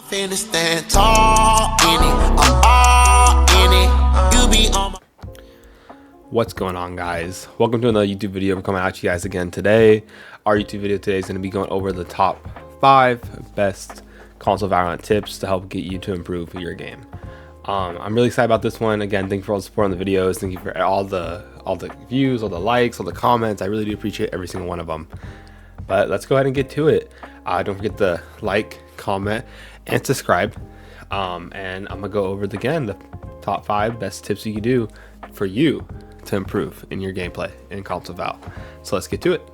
Finna stand tall in it, I'm all in it. You be on my. What's going on, guys? Welcome to another YouTube video. We're coming at you guys again today. Our YouTube video today is going to be going over the top 5 best console Valorant tips to help get you to improve your game. I'm really excited about this one. Again, thank you for all the support on the videos. Thank you for all the views, all the likes, all the comments. I really do appreciate every single one of them. But let's go ahead and get to it. Don't forget to like, comment, and subscribe. And I'm gonna go over the top 5 best tips you can do for you to improve in your gameplay in console Val. So let's get to it.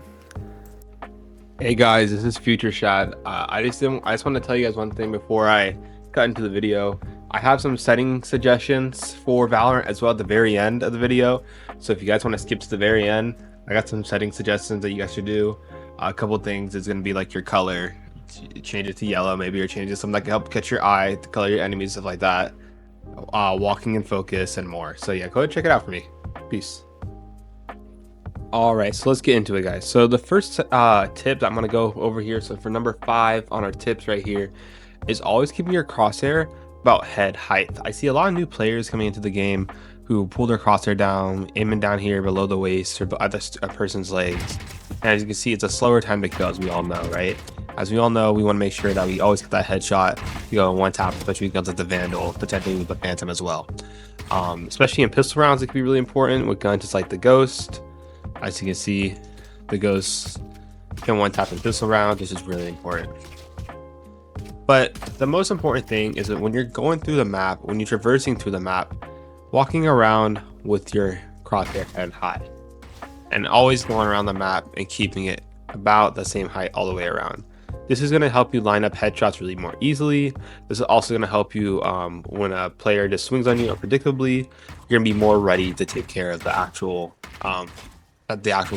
Hey guys, this is Future Shad. I just want to tell you guys one thing before I cut into the video. I have some setting suggestions for Valorant as well at the very end of the video. So if you guys want to skip to the very end, I got some setting suggestions that you guys should do. A couple things is going to be like your color, change it to yellow maybe, or change it to something that can help catch your eye, to color your enemies, stuff like that. Walking in focus and more. So yeah, go ahead and check it out for me. Peace. Alright, so let's get into it, guys. So the first tip that I'm going to go over here, so for number 5 on our tips right here, is always keeping your crosshair about head height. I see a lot of new players coming into the game who pull their crosshair down, aiming down here below the waist or at a person's legs. And as you can see, it's a slower time to kill, as we all know, right? As we all know, we want to make sure that we always get that headshot. You go in one tap, especially with guns like the Vandal, potentially with the Phantom as well. Especially in pistol rounds, it can be really important with guns just like the Ghost. As you can see, the Ghost can one tap in pistol rounds, which is really important. But the most important thing is that when you're going through the map, when you're traversing through the map, walking around with your crosshair head high, and always going around the map and keeping it about the same height all the way around. This is going to help you line up headshots really more easily. This is also going to help you when a player just swings on you unpredictably, you're going to be more ready to take care of the actual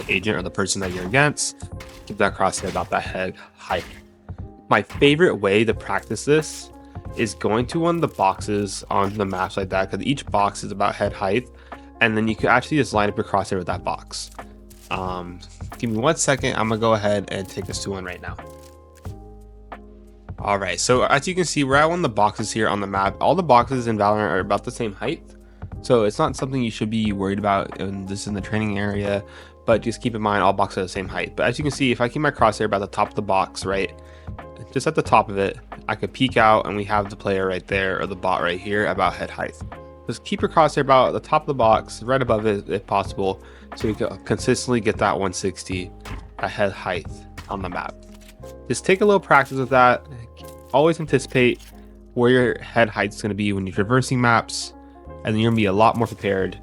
agent or the person that you're against. Keep that crosshair about that head height. My favorite way to practice this is going to one of the boxes on the maps like that, because each box is about head height, and then you can actually just line up your crosshair with that box. Give me 1 second. I'm gonna go ahead and take us to one right now. All right, so as you can see, we're at one of the boxes here on the map. All the boxes in Valorant are about the same height, so it's not something you should be worried about. And this is in the training area, but just keep in mind all boxes are the same height. But as you can see, if I keep my crosshair about the top of the box, right, just at the top of it, I could peek out and we have the player right there, or the bot right here, about head height. Just keep your crosshair about the top of the box, right above it if possible, so you can consistently get that 160 at head height on the map. Just take a little practice with that. Always anticipate where your head height is going to be when you're traversing maps, and then you're going to be a lot more prepared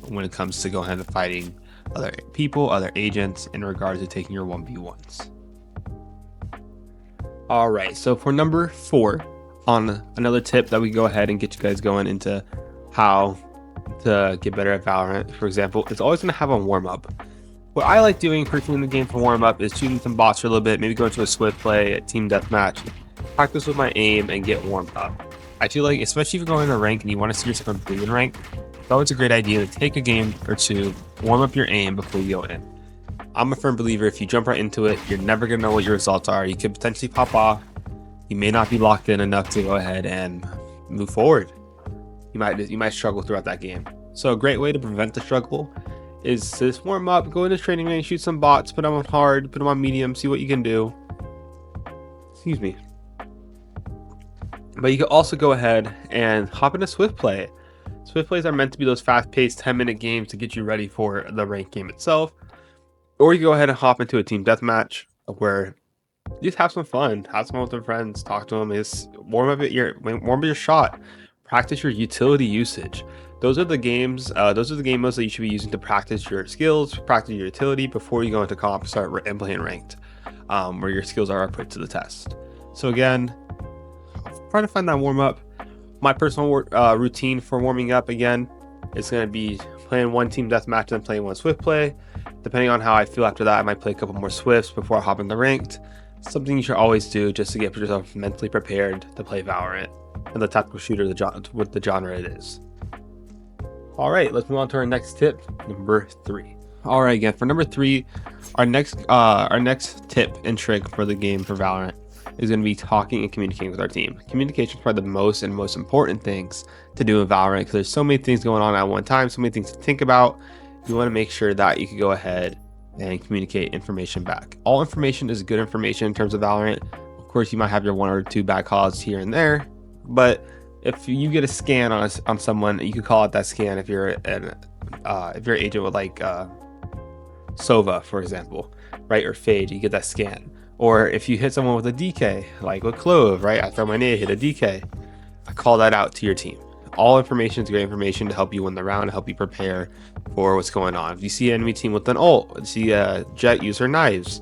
when it comes to going ahead and fighting other people, other agents, in regards to taking your 1v1s. All right, so for number 4, on another tip that we go ahead and get you guys going into how to get better at Valorant, for example, it's always going to have a warm-up. What I like doing personally in the game for warm-up is shooting some bots for a little bit, maybe go into a swift play, a team deathmatch, practice with my aim, and get warmed up. I feel like, especially if you're going to rank and you want to see yourself improve in rank, it's always a great idea to take a game or two, warm up your aim before you go in. I'm a firm believer, if you jump right into it, you're never going to know what your results are. You could potentially pop off. You may not be locked in enough to go ahead and move forward. You might struggle throughout that game. So a great way to prevent the struggle is to just warm up, go into training range, shoot some bots, put them on hard, put them on medium, see what you can do. Excuse me. But you can also go ahead and hop into swift play. Swift plays are meant to be those fast-paced 10-minute games to get you ready for the ranked game itself. Or you go ahead and hop into a team deathmatch where you just have some fun with your friends, talk to them, just warm up your shot, practice your utility usage. Those are the game modes that you should be using to practice your skills, practice your utility before you go into comp and start playing ranked, where your skills are put to the test. So again, try to find that warm up. My personal routine for warming up, again, is going to be playing one team deathmatch and playing one swift play. Depending on how I feel after that, I might play a couple more swifts before I hop into ranked. Something you should always do just to get yourself mentally prepared to play Valorant and the tactical shooter with the genre it is. All right, let's move on to our next tip, number 3. All right, again, for number 3, our next tip and trick for the game for Valorant is going to be talking and communicating with our team. Communication is probably the most important things to do in Valorant, because there's so many things going on at one time, so many things to think about. You want to make sure that you can go ahead and communicate information back. All information is good information in terms of Valorant. Of course, you might have your one or two bad calls here and there, but if you get a scan on someone, you could call out that scan if you're an agent with like Sova, for example, right, or Fade, you get that scan. Or if you hit someone with a DK, like with Clove, right, I throw my nade, hit a DK, I call that out to your team. All information is great information to help you win the round, to help you prepare for what's going on. If you see an enemy team with an ult, see a Jet use her knives,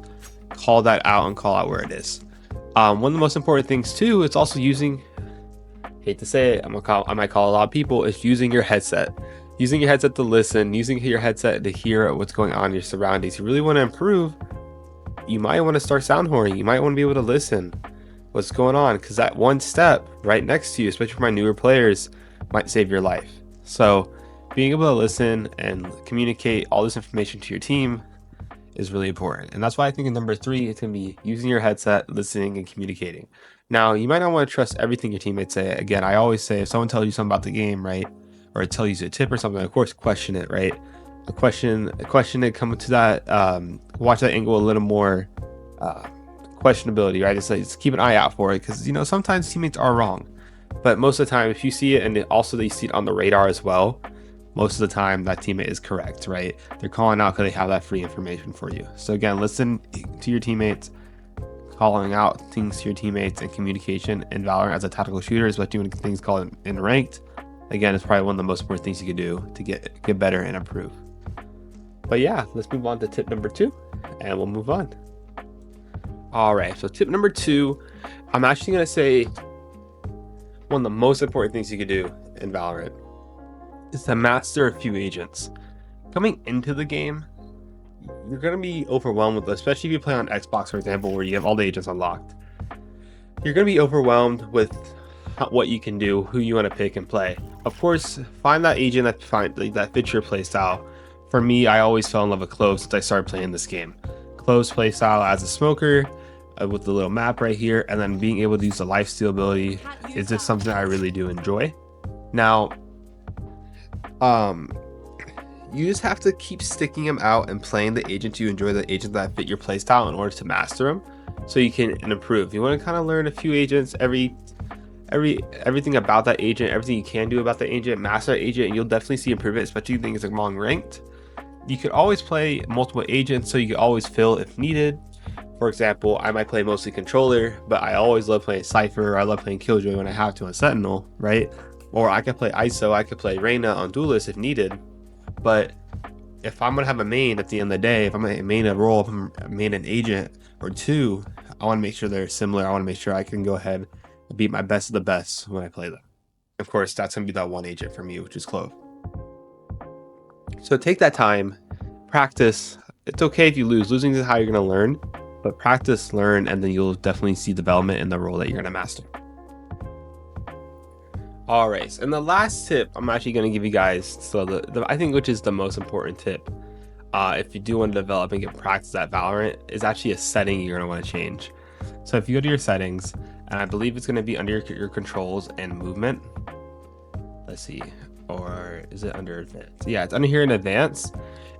call that out and call out where it is. One of the most important things too, it's also using, hate to say it, I might call a lot of people, is using your headset. Using your headset to listen, using your headset to hear what's going on in your surroundings. You really want to improve, you might want to start sound horning. You might want to be able to listen what's going on, because that one step right next to you, especially for my newer players, might save your life. So being able to listen and communicate all this information to your team is really important. And that's why I think in number 3, it's going to be using your headset, listening, and communicating. Now, you might not want to trust everything your teammates say. Again, I always say, if someone tells you something about the game, right, or tell you a tip or something, of course, question it, right? Question it, come to that, watch that angle a little more questionability, right? Just keep an eye out for it, because, you know, sometimes teammates are wrong. But most of the time, if you see it, and also they see it on the radar as well, most of the time that teammate is correct, right? They're calling out because they have that free information for you. So again, listen to your teammates, calling out things to your teammates, and communication in Valorant as a tactical shooter, especially when things called in ranked. Again, it's probably one of the most important things you can do to get better and improve. But yeah, let's move on to tip number 2, and we'll move on. All right, so tip number 2, I'm actually going to say one of the most important things you could do in Valorant is to master a few agents. Coming into the game, you're going to be overwhelmed with, especially if you play on Xbox, for example, where you have all the agents unlocked. You're going to be overwhelmed with what you can do, who you want to pick and play. Of course, find that agent that fits your playstyle. For me, I always fell in love with Clove since I started playing this game. Clove's playstyle as a smoker, with the little map right here, and then being able to use the lifesteal ability is just something I really do enjoy. Now, you just have to keep sticking them out and playing the agents you enjoy, the agents that fit your playstyle, in order to master them, so you can improve. You want to kind of learn a few agents, everything about that agent, everything you can do about the agent, master that agent, and you'll definitely see improvement, especially things like long ranked. You could always play multiple agents, so you can always fill if needed. For example, I might play mostly controller, but I always love playing Cypher, or I love playing Killjoy when I have to on Sentinel, right? Or I could play ISO, I could play Reyna on Duelist if needed. But if I'm gonna have a main at the end of the day, if I'm gonna main a role, if I'm main an agent or two, I want to make sure they're similar. I want to make sure I can go ahead and beat my best of the best when I play them. Of course, that's gonna be that one agent for me, which is Clove. So take that time, practice. It's okay if you lose. Losing is how you're gonna learn. But practice, learn, and then you'll definitely see development in the role that you're going to master. All right, and the last tip I'm actually going to give you guys, so I think which is the most important tip, if you do want to develop and get practice at Valorant, is actually a setting you're going to want to change. So if you go to your settings, and I believe it's going to be under your controls and movement. Let's see, or is it under advanced? Yeah, it's under here in advanced.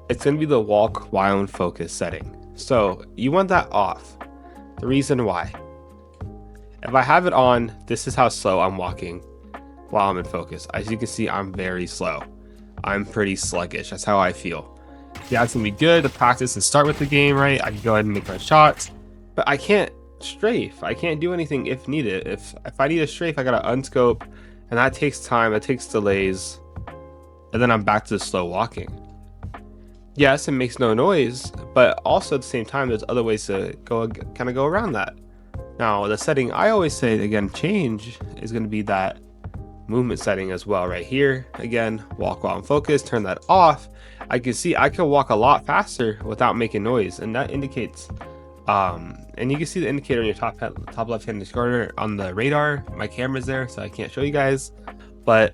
It's going to be the walk while in focus setting. So you want that off. The reason why, if I have it on, this is how slow I'm walking while I'm in focus. As you can see, I'm very slow. I'm pretty sluggish. That's how I feel. Yeah, it's gonna be good to practice and start with the game, right? I can go ahead and make my shots, but I can't strafe. I can't do anything if needed. If I need a strafe, I gotta unscope, and that takes time, that takes delays, and then I'm back to the slow walking. Yes, it makes no noise, but also at the same time, there's other ways to go around that. Now, the setting I always say, again, change is going to be that movement setting as well, right here. Again, walk while in focus, turn that off. I can see I can walk a lot faster without making noise, and that indicates, and you can see the indicator in your top left-hand corner on the radar. My camera's there, so I can't show you guys, but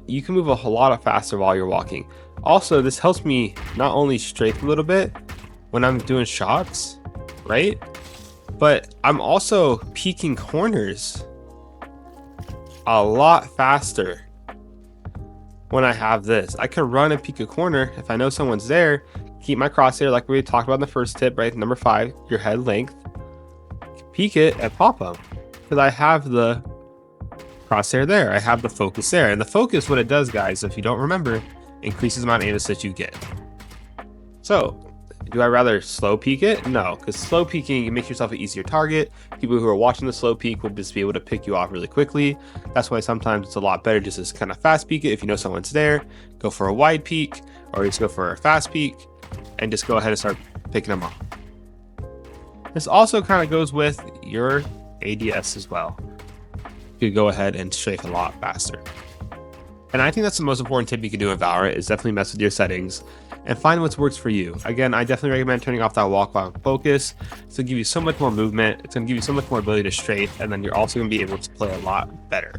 you can move a lot faster while you're walking. Also, this helps me not only strafe a little bit when I'm doing shots, right? but I'm also peeking corners a lot faster when I have this. I can run and peek a corner if I know someone's there, keep my crosshair like we talked about in the first tip, right? Number 5, your head length, peek it and pop them, because I have the crosshair there, I have the focus there, and the focus, what it does, guys, if you don't remember, increases the amount of aim assist you get. So do I rather slow peek it? No, because slow peeking, you make yourself an easier target. People who are watching the slow peek will just be able to pick you off really quickly. That's why sometimes it's a lot better just to kind of fast peek it. If you know someone's there, go for a wide peek, or just go for a fast peek and just go ahead and start picking them off. This also kind of goes with your ADS as well. You could go ahead and strafe a lot faster. And I think that's the most important tip you can do in Valorant, is definitely mess with your settings and find what works for you. Again, I definitely recommend turning off that walk while focus. It's gonna give you so much more movement. It's gonna give you so much more ability to strafe, and then you're also gonna be able to play a lot better.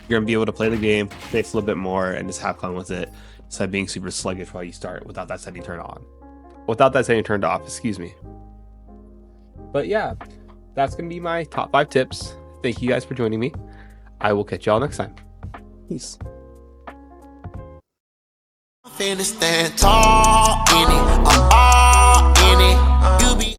You're gonna be able to play the game, strafe a little bit more, and just have fun with it, instead of being super sluggish while you start without that setting turned on. Without that setting turned off, excuse me. But yeah, that's gonna be my top 5 tips. Thank you guys for joining me. I will catch y'all next time. Peace. Finna stand tall in it. I'm